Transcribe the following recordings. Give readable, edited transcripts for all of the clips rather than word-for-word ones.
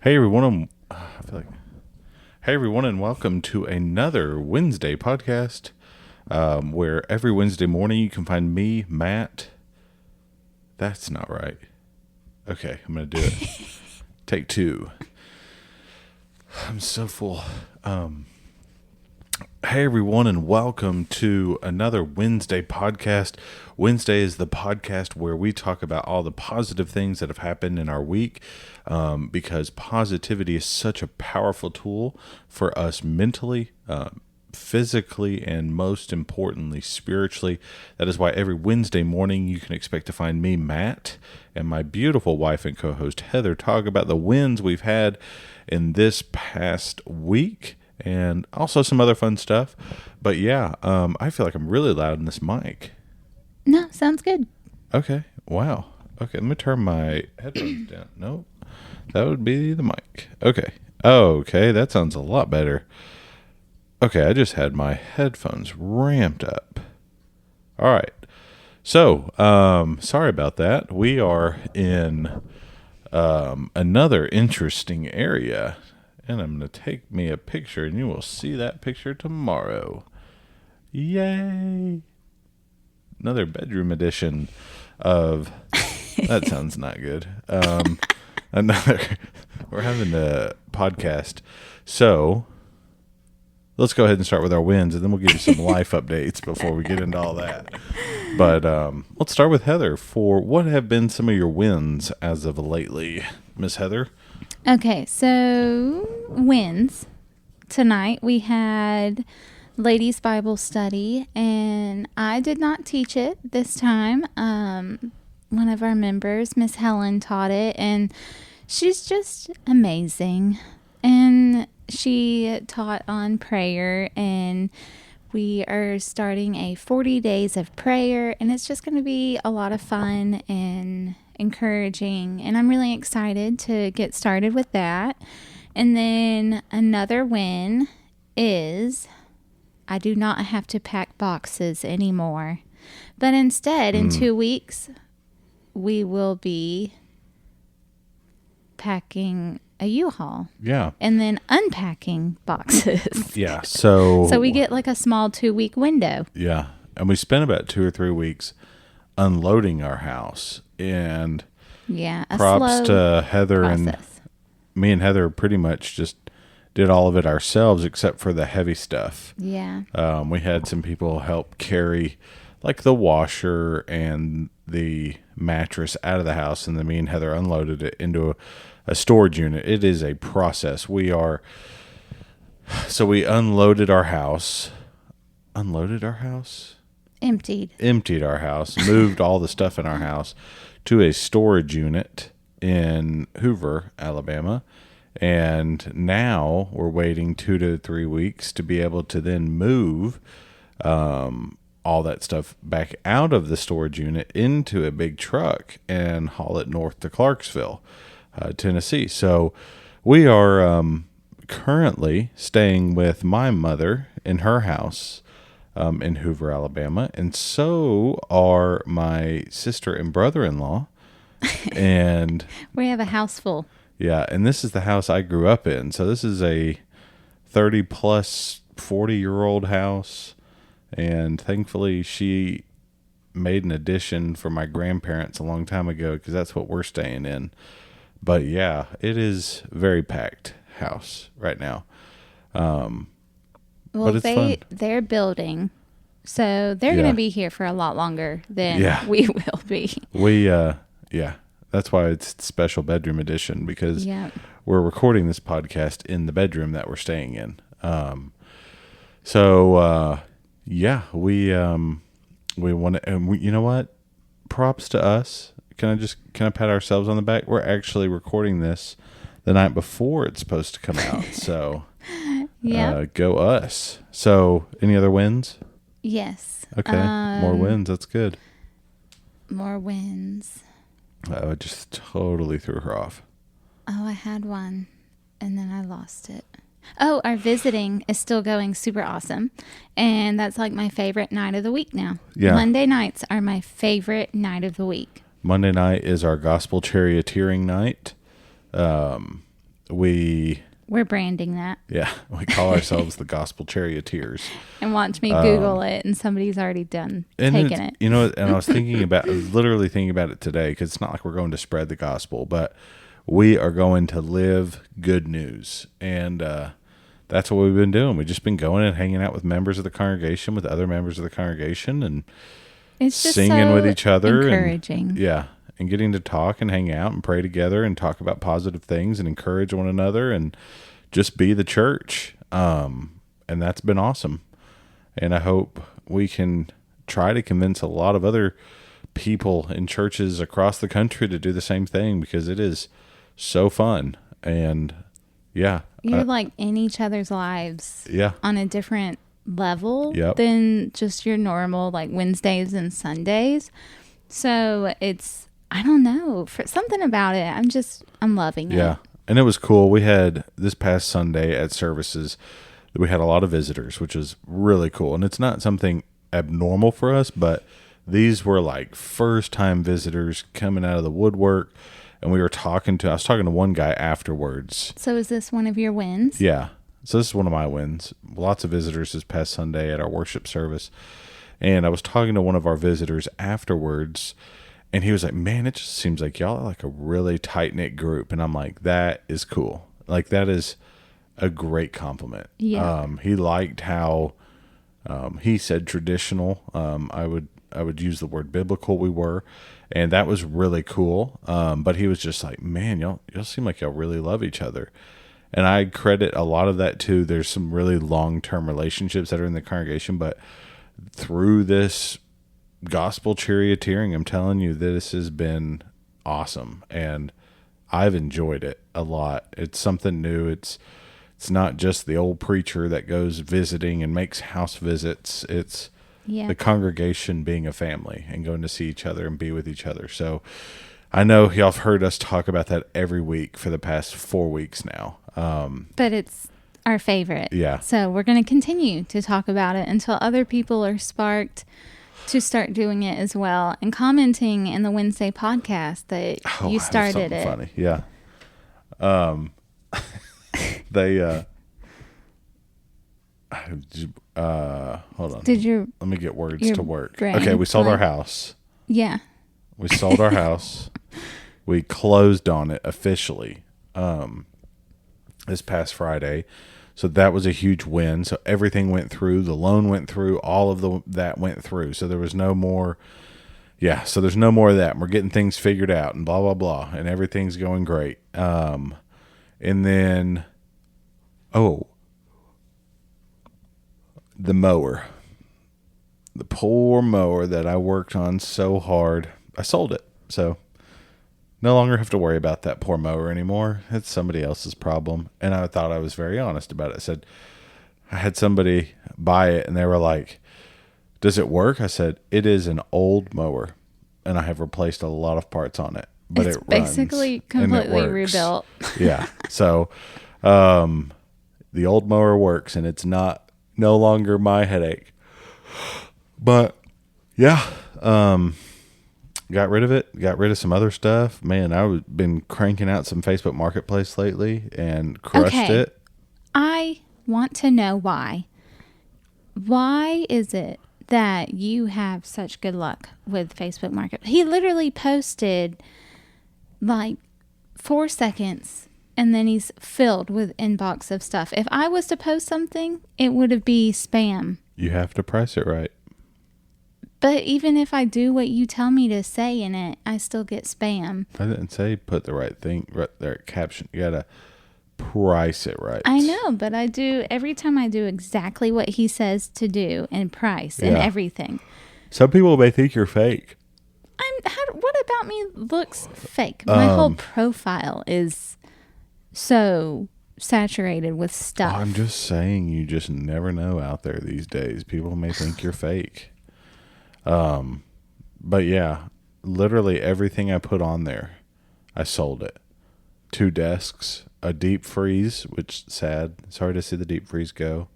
Hey everyone, I feel like. Hey everyone, and welcome to another Wednesday podcast, where every Wednesday morning you can find me, Matt. That's not right. Okay, I'm gonna do it. Take two. I'm so full. Hey everyone, and welcome to another Wednesday podcast. Wednesday is the podcast where we talk about all the positive things that have happened in our week, because positivity is such a powerful tool for us mentally, physically, and most importantly, spiritually. That is why every Wednesday morning you can expect to find me, Matt, and my beautiful wife and co-host Heather talk about the wins we've had in this past week and also some other fun stuff. But yeah, I feel like I'm really loud in this mic. No, sounds good. Okay. Wow. Okay, let me turn my headphones down. Nope. That would be the mic. Okay. Okay, that sounds a lot better. Okay, I just had my headphones ramped up. All right. So, sorry about that. We are in another interesting area, and I'm going to take me a picture, and you will see that picture tomorrow. Yay! Another bedroom edition of... That sounds not good. We're having a podcast. So, let's go ahead and start with our wins, and then we'll give you some life updates before we get into all that. But let's start with Heather. For what have been some of your wins as of lately, Miss Heather? Okay, so wins. Tonight we had ladies' Bible study, and I did not teach it this time. One of our members, Miss Helen, taught it, and she's just amazing. And she taught on prayer, and we are starting a 40 days of prayer, and it's just going to be a lot of fun and encouraging, and I'm really excited to get started with that. And then another win is I do not have to pack boxes anymore, but instead in 2 weeks we will be packing a U-Haul. Yeah. And then unpacking boxes. Yeah. So we get like a small 2-week window. Yeah. And we spent about 2 or 3 weeks unloading our house. And yeah, props to Heather process. And me and Heather pretty much just did all of it ourselves except for the heavy stuff. Yeah. We had some people help carry like the washer and the mattress out of the house, and then me and Heather unloaded it into a storage unit. It is a process. We unloaded our house. Emptied our house, moved all the stuff in our house to a storage unit in Hoover, Alabama. And now we're waiting 2 to 3 weeks to be able to then move all that stuff back out of the storage unit into a big truck and haul it north to Clarksville, Tennessee. So we are currently staying with my mother in her house in Hoover, Alabama, and so are my sister and brother-in-law. And we have a house full. Yeah, and this is the house I grew up in. So this is a 30-plus, 40-year-old house, and thankfully she made an addition for my grandparents a long time ago because that's what we're staying in. But yeah, it is a very packed house right now. Well, but it's fun. They're building, so they're going to be here for a lot longer than we will be. That's why it's special bedroom edition, because we're recording this podcast in the bedroom that we're staying in. We want to, and you know what? Props to us. Can I pat ourselves on the back? We're actually recording this the night before it's supposed to come out. So, go us. So, any other wins? Yes. Okay. More wins. That's good. More wins. Oh, it just totally threw her off. Oh, I had one, and then I lost it. Oh, our visiting is still going super awesome, and that's like my favorite night of the week now. Yeah. Monday nights are my favorite night of the week. Monday night is our gospel charioteering night. We're branding that. We call ourselves the Gospel Charioteers. And watch me Google it, and somebody's already done And taken it. You know, and I was literally thinking about it today, because it's not like we're going to spread the gospel, but we are going to live good news. And that's what we've been doing. We've just been going and hanging out with members of the congregation, with other members of the congregation, and It's just singing so with each other. encouraging. And getting to talk and hang out and pray together and talk about positive things and encourage one another and just be the church. And that's been awesome. And I hope we can try to convince a lot of other people in churches across the country to do the same thing, because it is so fun. And you're like in each other's lives on a different level than just your normal like Wednesdays and Sundays. So it's, I don't know, for something about it. I'm loving it. Yeah. And it was cool. We had this past Sunday at services, we had a lot of visitors, which is really cool. And it's not something abnormal for us, but these were like first time visitors coming out of the woodwork. And I was talking to one guy afterwards. So is this one of your wins? Yeah. So this is one of my wins. Lots of visitors this past Sunday at our worship service. And I was talking to one of our visitors afterwards, and he was like, man, it just seems like y'all are like a really tight-knit group. And I'm like, that is cool. Like, that is a great compliment. Yeah. He liked how he said traditional. I would use the word biblical we were. And that was really cool. But he was just like, man, y'all seem like y'all really love each other. And I credit a lot of that to, there's some really long-term relationships that are in the congregation, but through this gospel charioteering, I'm telling you, this has been awesome, and I've enjoyed it a lot. It's something new. It's not just the old preacher that goes visiting and makes house visits. It's the congregation being a family and going to see each other and be with each other. So I know y'all have heard us talk about that every week for the past 4 weeks now. But it's our favorite. Yeah. So we're going to continue to talk about it until other people are sparked to start doing it as well, and commenting in the Wednesday podcast that you started it. Funny. Yeah. They hold on. Let me get words to work. Okay, we sold our house. Yeah. We sold our house. We closed on it officially this past Friday. So that was a huge win. So everything went through. The loan went through. All of that went through. So there was no more. Yeah. So there's no more of that. And we're getting things figured out and blah, blah, blah. And everything's going great. And then, the mower. The poor mower that I worked on so hard. I sold it. So no longer have to worry about that poor mower anymore. It's somebody else's problem. And I thought I was very honest about it. I said, I had somebody buy it and they were like, does it work? I said, it is an old mower and I have replaced a lot of parts on it, but it's it runs basically completely rebuilt. Yeah. So, the old mower works and it's no longer my headache, but yeah, got rid of it, got rid of some other stuff. Man, I've been cranking out some Facebook Marketplace lately and crushed it. I want to know why. Why is it that you have such good luck with Facebook Market? He literally posted like 4 seconds and then he's filled with inbox of stuff. If I was to post something, it would be spam. You have to price it right. But even if I do what you tell me to say in it, I still get spam. I didn't say put the right thing right there. Caption. You got to price it right. I know, but I do. Every time I do exactly what he says to do and price and everything. Some people may think you're fake. What about me looks fake? My whole profile is so saturated with stuff. I'm just saying, you just never know out there these days. People may think you're fake. But yeah, literally everything I put on there, I sold it. 2 desks, a deep freeze, which sad. Sorry to see the deep freeze go.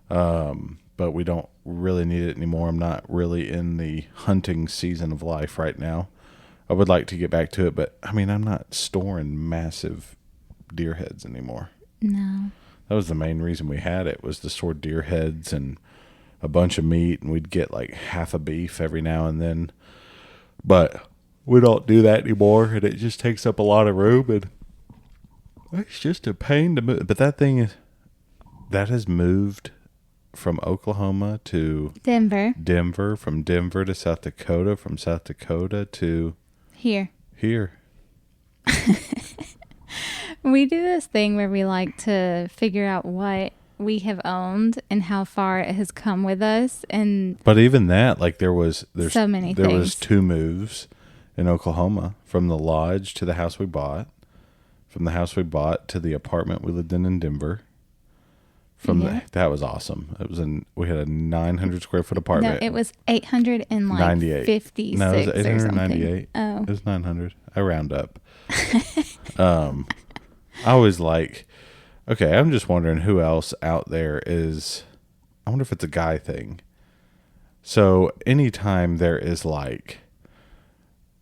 But we don't really need it anymore. I'm not really in the hunting season of life right now. I would like to get back to it, but I mean, I'm not storing massive deer heads anymore. No. That was the main reason we had it, was to store deer heads and a bunch of meat, and we'd get like half a beef every now and then. But we don't do that anymore, and it just takes up a lot of room, and it's just a pain to move. But that has moved from Oklahoma to Denver, from Denver to South Dakota, from South Dakota to here. We do this thing where we like to figure out what we have owned and how far it has come with us. But even that, like there's so many there things. was 2 moves in Oklahoma, from the lodge to the house we bought, from the house we bought to the apartment we lived in Denver. That was awesome. We had a 900 square foot apartment. No, it was 856. No, it was or 898. something. Oh, it was 900. I round up. I was like, okay, I'm just wondering who else out there is. I wonder if it's a guy thing. So anytime there is like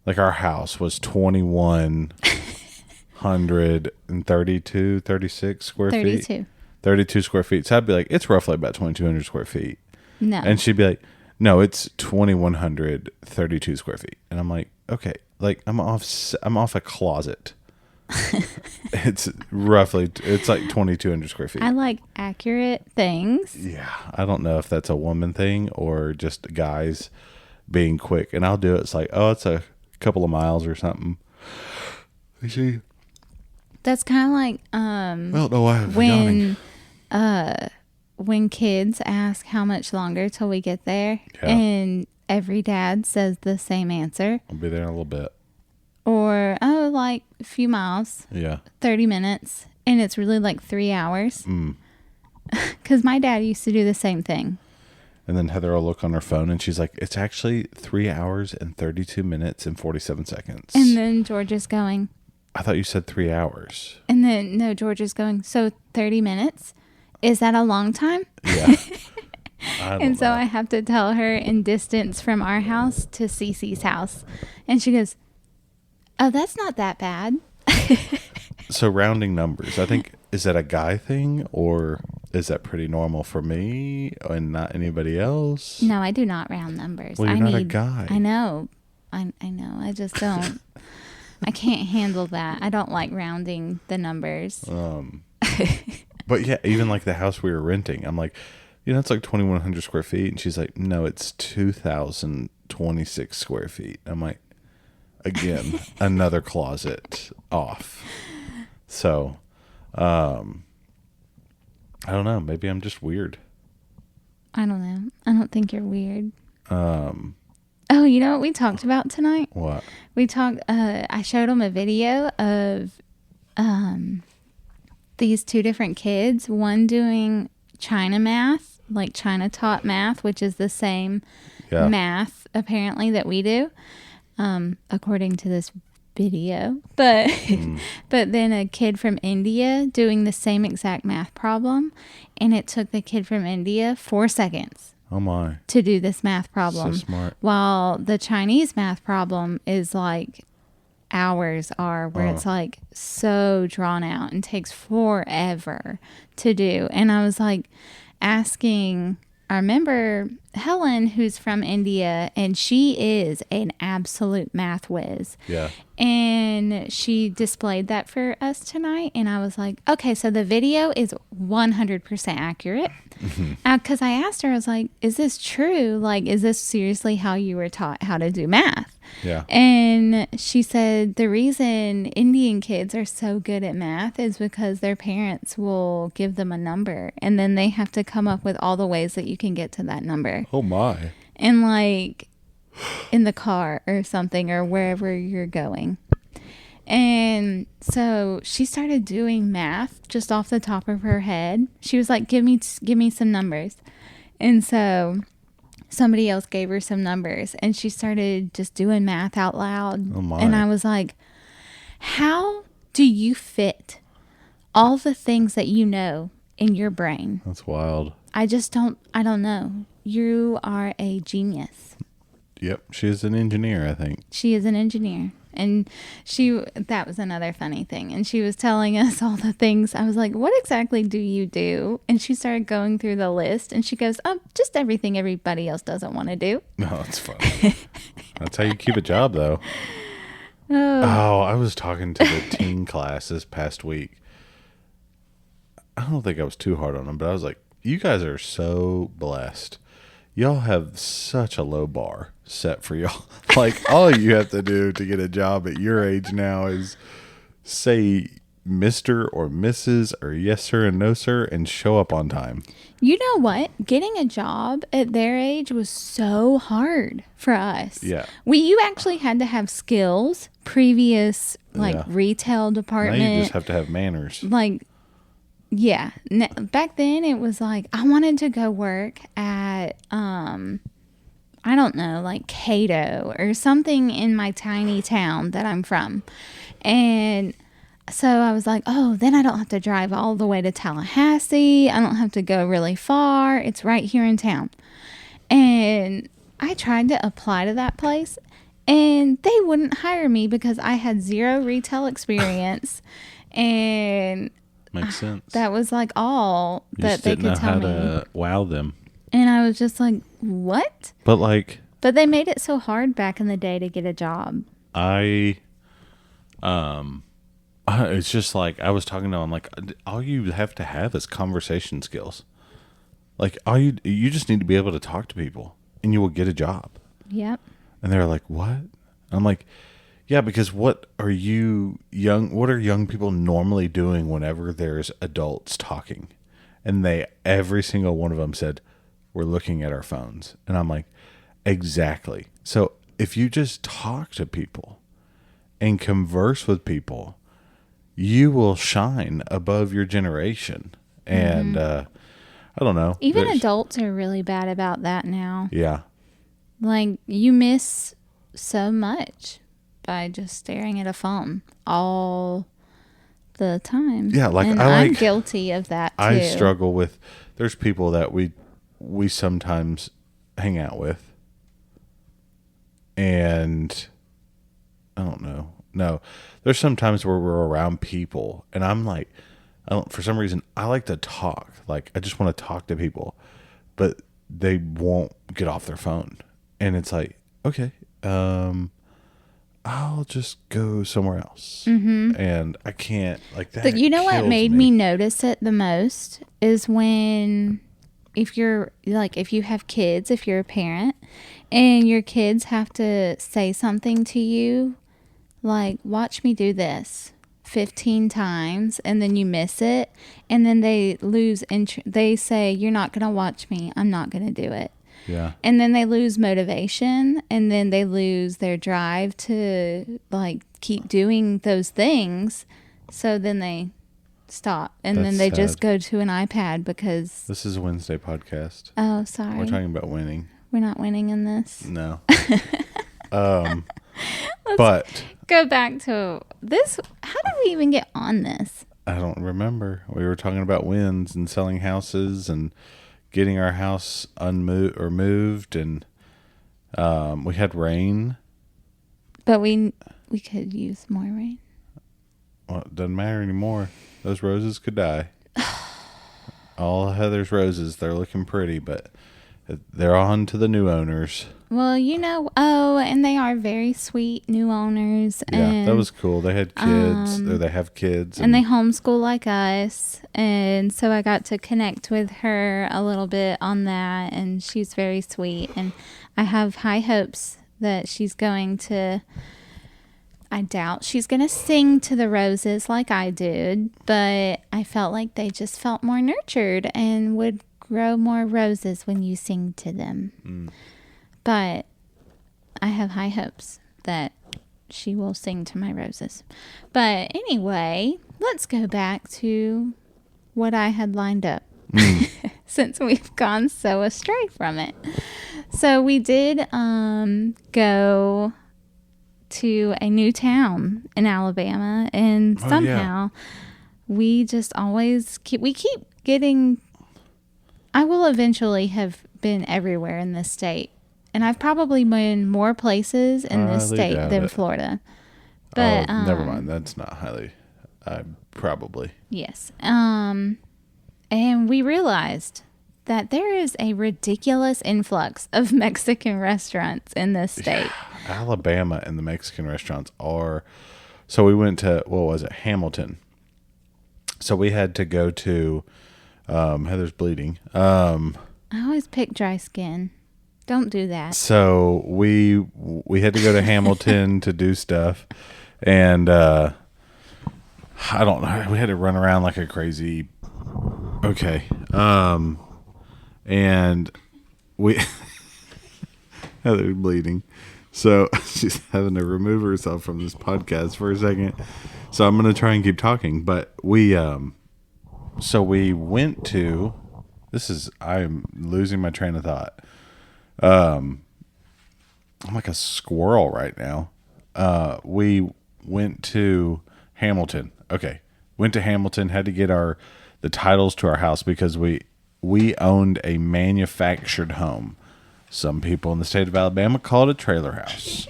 our house was 36 square 32. feet. 32 square feet. So I'd be like, it's roughly about 2,200 square feet. No. And she'd be like, no, it's 2,132 square feet. And I'm like, okay, like I'm off a closet. It's like 2,200 square feet. I like accurate things. Yeah. I don't know if that's a woman thing or just guys being quick. And I'll do it. It's like, oh, it's a couple of miles or something. You see? That's kind of like I don't know why I'm yawning. when kids ask how much longer till we get there, Yeah. and every dad says the same answer. I'll be there in a little bit. Or, like a few miles, Yeah. 30 minutes, and it's really like 3 hours. Mm. Because my dad used to do the same thing. And then Heather will look on her phone and she's like, it's actually 3 hours and 32 minutes and 47 seconds. And then George is going. I thought you said 3 hours. And then, no, George is going, so 30 minutes? Is that a long time? Yeah. And so I have to tell her in distance from our house to Cece's house. And she goes, oh, that's not that bad. So rounding numbers, I think, is that a guy thing or is that pretty normal for me and not anybody else? No, I do not round numbers. Well, you're not a guy. I know. I know. I just don't. I can't handle that. I don't like rounding the numbers. But yeah, even like the house we were renting, I'm like, it's like 2,100 square feet. And she's like, no, it's 2,026 square feet. I'm like, again, another closet off. So, I don't know. Maybe I'm just weird. I don't know. I don't think you're weird. Oh, you know what we talked about tonight? What? We talked, I showed them a video of these 2 different kids, one doing China math, like China taught math, which is the same math apparently that we do, according to this video. But but then a kid from India doing the same exact math problem, and it took the kid from India 4 seconds. Oh my. To do this math problem. So smart. While the Chinese math problem is like hours where it's like so drawn out and takes forever to do. And I was like asking, I remember Helen, who's from India, and she is an absolute math whiz. Yeah. And she displayed that for us tonight. And I was like, okay, so the video is 100% accurate. Because I asked her, I was like, is this true? Like, is this seriously how you were taught how to do math? Yeah. And she said the reason Indian kids are so good at math is because their parents will give them a number, and then they have to come up with all the ways that you can get to that number. Oh my. And like in the car or something, or wherever you're going. And so she started doing math just off the top of her head. She was like, give me some numbers. And so somebody else gave her some numbers, and she started just doing math out loud. Oh my. And I was like, how do you fit all the things that you know in your brain? That's wild. I don't know. You are a genius. Yep. She's an engineer, I think. She is an engineer. And that was another funny thing. And she was telling us all the things. I was like, what exactly do you do? And she started going through the list, and she goes, oh, just everything everybody else doesn't want to do. No, it's funny. That's how you keep a job, though. Oh, I was talking to the teen class this past week. I don't think I was too hard on them, but I was like, you guys are so blessed. Y'all have such a low bar set for y'all. Like, all you have to do to get a job at your age now is say Mr. or Mrs. or yes, sir, and no, sir, and show up on time. You know what? Getting a job at their age was so hard for us. Yeah. You actually had to have skills, previous, retail department. Now you just have to have manners. Yeah. Back then it was like, I wanted to go work at, I don't know, like Cato or something in my tiny town that I'm from. And so I was like, oh, then I don't have to drive all the way to Tallahassee. I don't have to go really far. It's right here in town. And I tried to apply to that place, and they wouldn't hire me because I had 0 retail experience. And makes sense. That was like all that they could tell me. You didn't know how to wow them. And I was just like, what? But they made it so hard back in the day to get a job. It's just like, I was talking to them, like, all you have to have is conversation skills. Like, you just need to be able to talk to people, and you will get a job. Yep. And they're like, what? I'm like, yeah, because what are young people normally doing whenever there's adults talking? And every single one of them said, we're looking at our phones. And I'm like, exactly. So if you just talk to people and converse with people, you will shine above your generation. And I don't know. Even adults are really bad about that now. Yeah. Like, you miss so much by just staring at a phone all the time. Yeah, and I'm guilty of that too. I struggle with, there's people that we sometimes hang out with, and I don't know. No, there's some times where we're around people, and I'm like, for some reason, I like to talk. Like, I just want to talk to people, but they won't get off their phone. And it's like, okay, I'll just go somewhere else. Mm-hmm. And I can't, like that. But you know what made me notice it the most is when, if you have kids, if you're a parent, and your kids have to say something to you, like, watch me do this 15 times, and then you miss it, and then they lose they say, you're not going to watch me, I'm not going to do it. Yeah. And then they lose motivation, and then they lose their drive to, like, keep doing those things. So then they stop, and then they just go to an iPad because... This is a Wednesday podcast. Oh, sorry. We're talking about winning. We're not winning in this. No. But... Go back to this. How did we even get on this? I don't remember. We were talking about wins and selling houses and getting our house moved, and we had rain. But we could use more rain. Well, it doesn't matter anymore. Those roses could die. All Heather's roses, they're looking pretty, but they're on to the new owners. Well, and they are very sweet new owners. Yeah, and, that was cool. They had kids, or they have kids. And they homeschool like us. And so I got to connect with her a little bit on that, and she's very sweet. And I have high hopes that she's going to... I doubt she's going to sing to the roses like I did, but I felt like they just felt more nurtured and would grow more roses when you sing to them. Mm. But I have high hopes that she will sing to my roses. But anyway, let's go back to what I had lined up since we've gone so astray from it. So we did go to a new town in Alabama, and somehow we just always keep getting... I will eventually have been everywhere in this state. And I've probably been more places in this state than Florida. But never mind. That's not highly. Probably. Yes. And we realized that there is a ridiculous influx of Mexican restaurants in this state. Alabama and the Mexican restaurants are. So we went to, what was it, Hamilton. So we had to go to Heather's Bleeding. I always pick dry skin. Don't do that. So we had to go to Hamilton to do stuff, and I don't know. We had to run around like a crazy. Okay, and we Heather's bleeding, so she's having to remove herself from this podcast for a second. So I'm gonna try and keep talking, but we so we went to. I'm losing my train of thought. I'm like a squirrel right now. We went to Hamilton. Okay. Went to Hamilton, had to get the titles to our house because we owned a manufactured home. Some people in the state of Alabama call it a trailer house.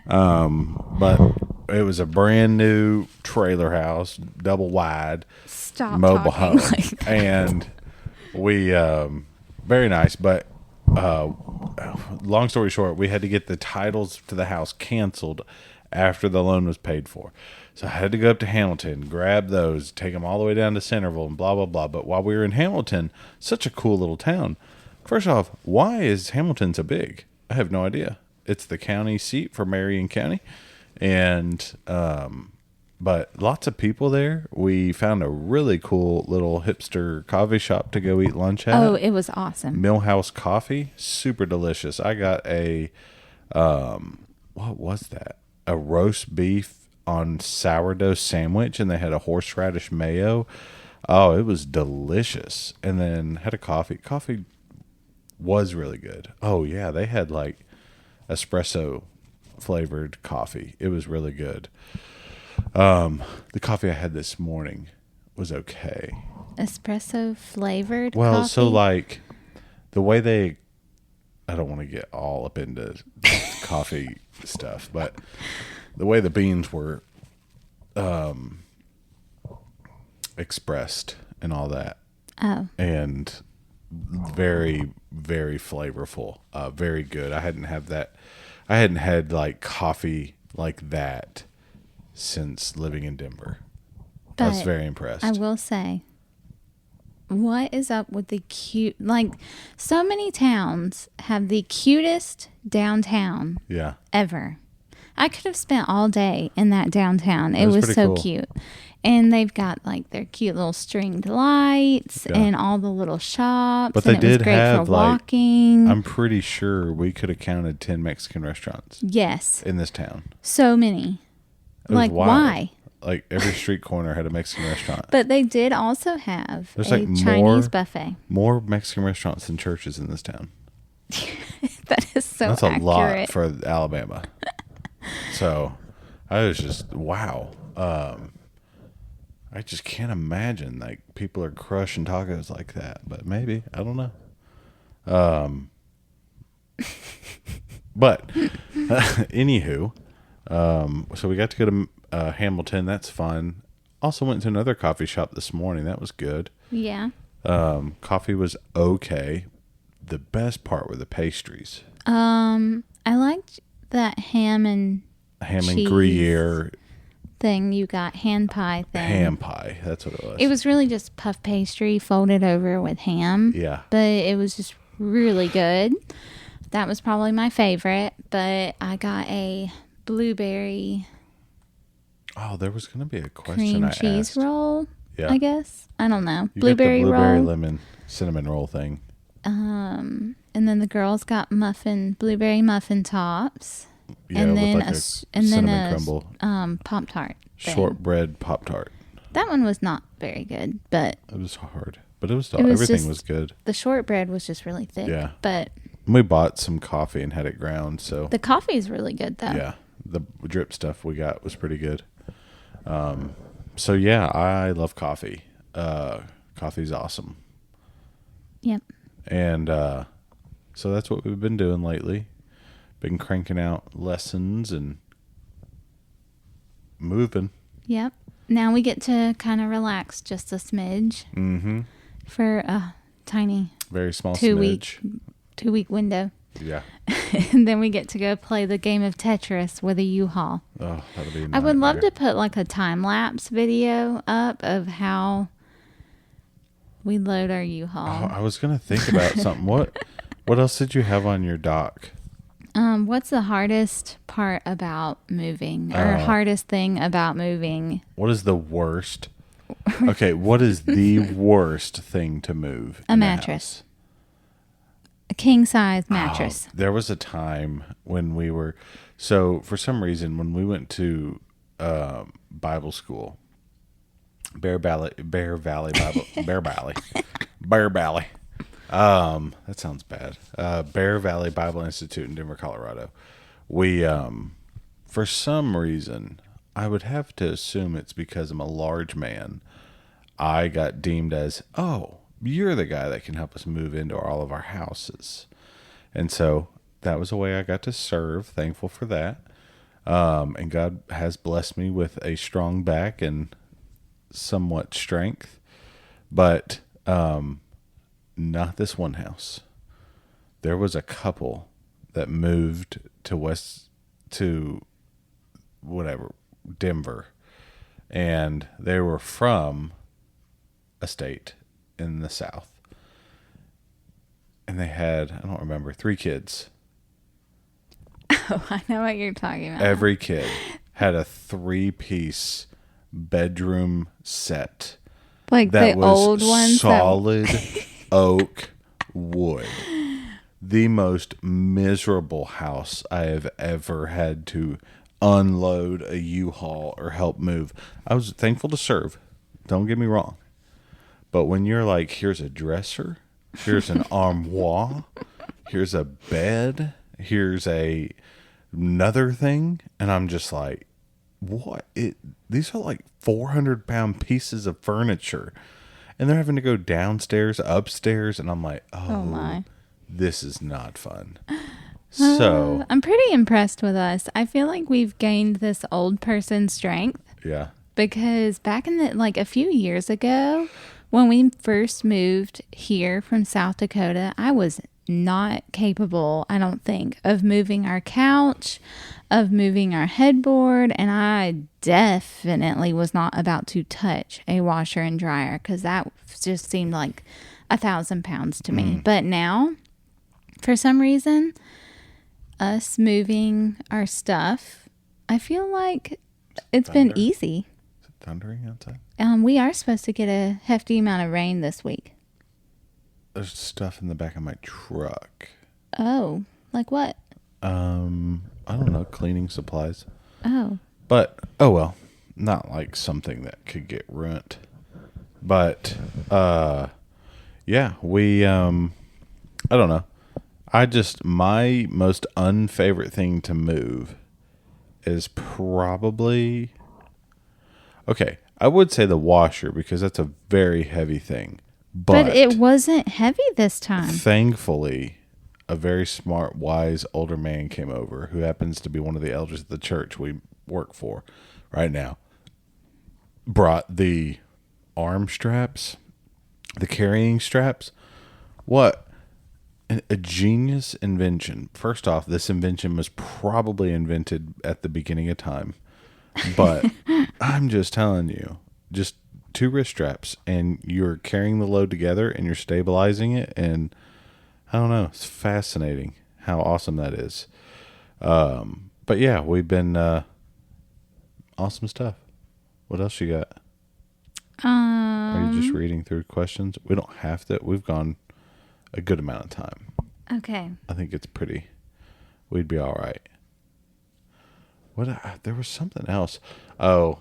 But it was a brand new trailer house, double wide, Stop mobile talking home. like that. And we very nice, but long story short, we had to get the titles to the house canceled after the loan was paid for. So I had to go up to Hamilton, grab those, take them all the way down to Centerville, and blah, blah, blah. But while we were in Hamilton, such a cool little town. First off, why is Hamilton so big? I have no idea. It's the county seat for Marion County. And, but lots of people there. We found a really cool little hipster coffee shop to go eat lunch at. Oh, it was awesome. Millhouse Coffee, super delicious. I got a, what was that? A roast beef on sourdough sandwich, and they had a horseradish mayo. Oh, it was delicious. And then had a coffee. Coffee was really good. Oh yeah, they had like espresso flavored coffee. It was really good. The coffee I had this morning was okay. Espresso flavored Well, coffee? so like the way I don't want to get all up into coffee stuff, but the way the beans were expressed and all that. Oh. And very, very flavorful. Very good. I hadn't had like coffee like that since living in Denver. I was But very impressed. I will say, what is up with the cute, like, so many towns have the cutest downtown Yeah. ever. I could have spent all day in that downtown. It was was pretty so cool. cute. And they've got like their cute little stringed lights Yeah. and all the little shops. But and they it was did great have, for like, walking. I'm pretty sure we could have counted 10 Mexican restaurants Yes. in this town. So many. It was Like, wild. why? Like every street corner had a Mexican restaurant. But they did also have There's a like Chinese buffet. More Mexican restaurants than churches in this town. That is so That's accurate. a lot for Alabama. So I was just, wow. I just can't imagine like people are crushing tacos like that, but maybe, I don't know. But anywho, so we got to go to Hamilton. That's fun. Also went to another coffee shop this morning. That was good. Yeah. Coffee was okay. The best part were the pastries. I liked that ham and cheese Gruyere thing you got, hand pie thing. ham pie. That's what it was. It was really just puff pastry folded over with ham. Yeah. But it was just really good. That was probably my favorite. But I got a blueberry Oh, there was going to be a question cream I cheese asked. roll, Yeah. I guess. I don't know. You got Blueberry the blueberry roll. lemon cinnamon roll thing. And then the girls got blueberry muffin tops. Yeah, and then with like a cinnamon crumble. Pop-Tart thing. Shortbread Pop-Tart. That one was not very good, but It was hard, but it was, It was everything just- was good. the shortbread was just really thick. Yeah. But We bought some coffee and had it ground, so the coffee is really good, though. yeah, the drip stuff we got was pretty good. So yeah, I love coffee. Coffee's awesome. Yep. And so that's what we've been doing lately. Been cranking out lessons and moving. Yep. Now we get to kind of relax just a smidge Mm-hmm. for a tiny Very small 2 smidge. week window. Yeah. And then we get to go play the game of Tetris with a U-Haul. Oh, that'll be. I would love to put like a time lapse video up of how we load our U-Haul. I was gonna think about something. What else did you have on your dock? What's the hardest part about moving, or hardest thing about moving? What is the worst? Okay, what is the worst thing to move? A in mattress. A king size mattress. There was a time when we were, so for some reason, when we went to Bible school, Bear Valley Bible, Bear Valley. That sounds bad. Bear Valley Bible Institute in Denver, Colorado. We, for some reason, I would have to assume it's because I'm a large man, I got deemed as, oh, you're the guy that can help us move into all of our houses. And so that was a way I got to serve. Thankful for that. And God has blessed me with a strong back and somewhat strength. But not this one house. There was a couple that moved to Denver. And they were from a state in the South. And they had, I don't remember, 3 kids. Oh, I know what you're talking about. Every kid had a 3-piece bedroom set. Like that the was old ones. solid oak wood. The most miserable house I have ever had to unload a U-Haul or help move. I was thankful to serve. Don't get me wrong. But when you're like, here's a dresser, here's an armoire, here's a bed, here's another thing, and I'm just like, what? These are like 400-pound pieces of furniture, and they're having to go downstairs, upstairs, and I'm like, oh my, this is not fun. So I'm pretty impressed with us. I feel like we've gained this old person strength. Yeah. Because back in a few years ago, when we first moved here from South Dakota, I was not capable, I don't think, of moving our couch, of moving our headboard, and I definitely was not about to touch a washer and dryer because that just seemed like 1,000 pounds to me. But now, for some reason, us moving our stuff, I feel like it's been easy. Is it thundering outside? We are supposed to get a hefty amount of rain this week. There's stuff in the back of my truck. Oh, like what? I don't know, cleaning supplies. Oh. But, oh well, not like something that could get ruined. But, yeah, we, I don't know. My most unfavorite thing to move is probably, okay, I would say the washer because that's a very heavy thing. But it wasn't heavy this time. Thankfully, a very smart, wise older man came over who happens to be one of the elders of the church we work for right now. Brought the arm straps, the carrying straps. What a genius invention. First off, this invention was probably invented at the beginning of time. But I'm just telling you, just 2 wrist straps and you're carrying the load together and you're stabilizing it, and I don't know, it's fascinating how awesome that is. But yeah, we've been awesome stuff. What else you got? Are you just reading through questions? We don't have to. We've gone a good amount of time. Okay. I think it's we'd be all right. There was something else. Oh,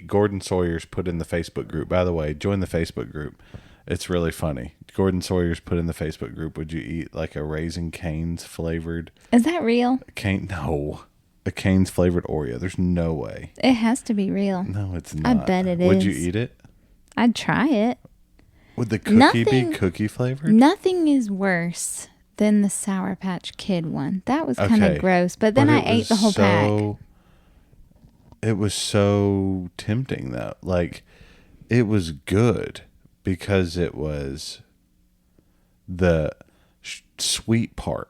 Gordon Sawyer's put in the Facebook group. By the way, join the Facebook group. It's really funny. Gordon Sawyer's put in the Facebook group, would you eat like a Raising Cane's flavored? Is that real? No. A Cane's flavored Oreo. There's no way. It has to be real. No, it's not. I bet it is. Would you eat it? I'd try it. Would the cookie be cookie flavored? Nothing is worse than the Sour Patch Kid one. That was kind of gross, but then I ate the whole pack. it was so tempting though. Like, it was good because it was the sweet part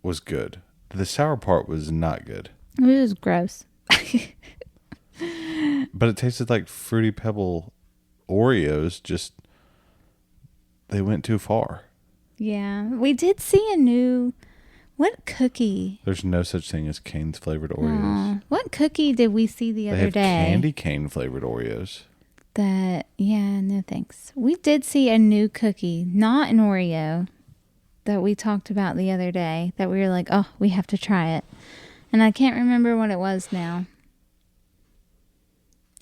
was good. The sour part was not good. It was gross. But it tasted like Fruity Pebble Oreos. Just they went too far. Yeah. We did see a new. What cookie? There's no such thing as Cane's flavored Oreos. What cookie did we see the They other have day? candy cane flavored Oreos. No thanks. We did see a new cookie, not an Oreo, that we talked about the other day, that we were like, oh, we have to try it. And I can't remember what it was now.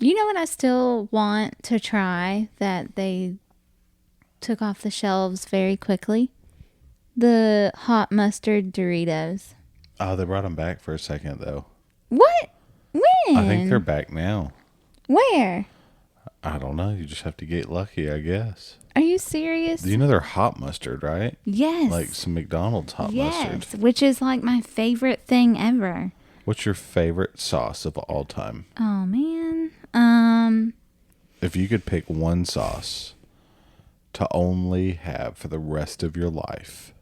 You know what I still want to try that they took off the shelves very quickly? The hot mustard Doritos. Oh, they brought them back for a second though. What? When? I think they're back now. Where? I don't know. You just have to get lucky, I guess. Are you serious? You know they're hot mustard, right? Yes. Like some McDonald's hot mustard. Yes, which is like my favorite thing ever. What's your favorite sauce of all time? Oh man. If you could pick one sauce to only have for the rest of your life,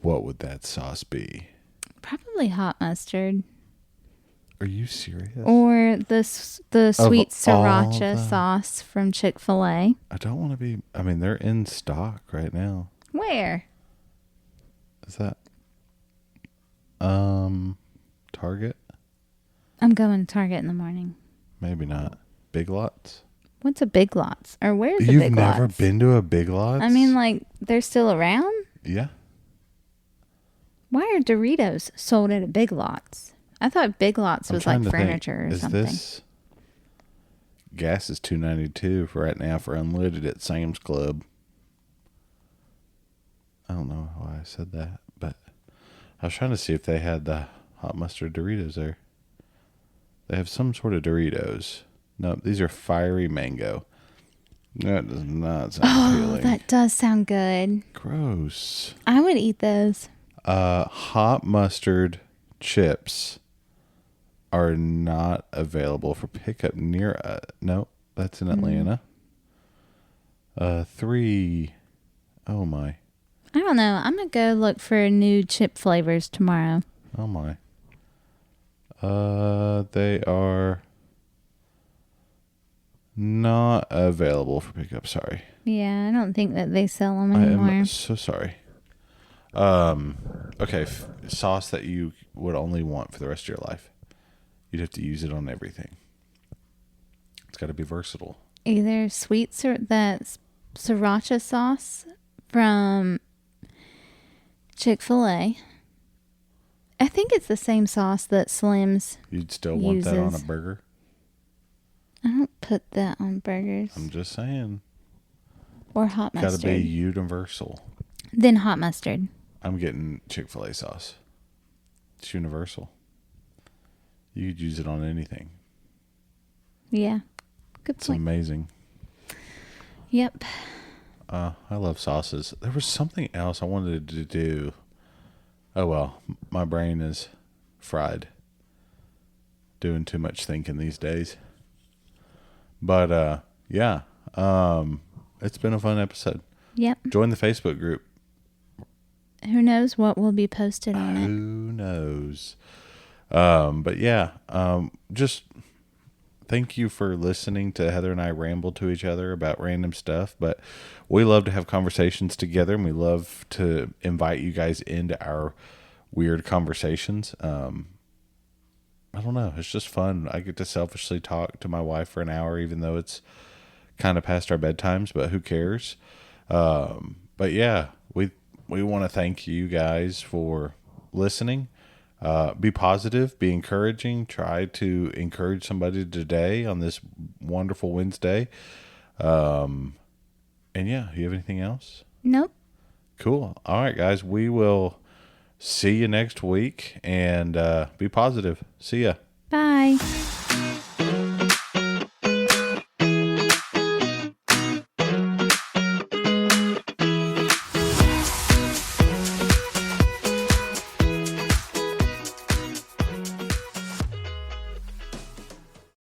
what would that sauce be? Probably hot mustard. Are you serious? Or the sweet all sriracha the- sauce from Chick-fil-A. I don't want to be. I mean, they're in stock right now. Where? Is that Target? I'm going to Target in the morning. Maybe not. Big Lots? What's a Big Lots? Or where's the You've Big never Lots? been to a Big Lots? I mean, like, they're still around? Yeah. Why are Doritos sold at a Big Lots? I thought Big Lots I'm was trying like to think. furniture or Is something. this gas is $2.92 for right now for unlimited at Sam's Club? I don't know why I said that, but I was trying to see if they had the hot mustard Doritos there. They have some sort of Doritos. No, these are fiery mango. That does not sound Oh, appealing. that does sound good. Gross. I would eat those. Hot mustard chips are not available for pickup near. No, that's in Atlanta. 3. Oh my. I don't know. I'm going to go look for new chip flavors tomorrow. Oh my. They are not available for pickup. Sorry. Yeah, I don't think that they sell them I anymore. am so sorry. Okay. Sauce that you would only want for the rest of your life. You'd have to use it on everything. It's got to be versatile. Either that sriracha sauce from Chick-fil-A. I think it's the same sauce that Slim's. You'd still want that on a uses. burger? I don't put that on burgers I'm just saying. or hot Got to mustard. be universal. Then hot mustard. I'm getting Chick-fil-A sauce. It's universal. You could use it on anything. Yeah. Good It's point. amazing. Yep. I love sauces. There was something else I wanted to do. Oh well, my brain is fried. Doing too much thinking these days. But yeah. It's been a fun episode. Yep. Join the Facebook group. Who knows what will be posted on it. Who knows? But yeah, just thank you for listening to Heather and I ramble to each other about random stuff. But we love to have conversations together, and we love to invite you guys into our weird conversations. I don't know. It's just fun. I get to selfishly talk to my wife for an hour, even though it's kind of past our bedtimes, but who cares? But yeah, we want to thank you guys for listening. Be positive, be encouraging, try to encourage somebody today on this wonderful Wednesday. And yeah, you have anything else? Nope. Cool. All right, guys, we will see you next week, and be positive. See ya. Bye.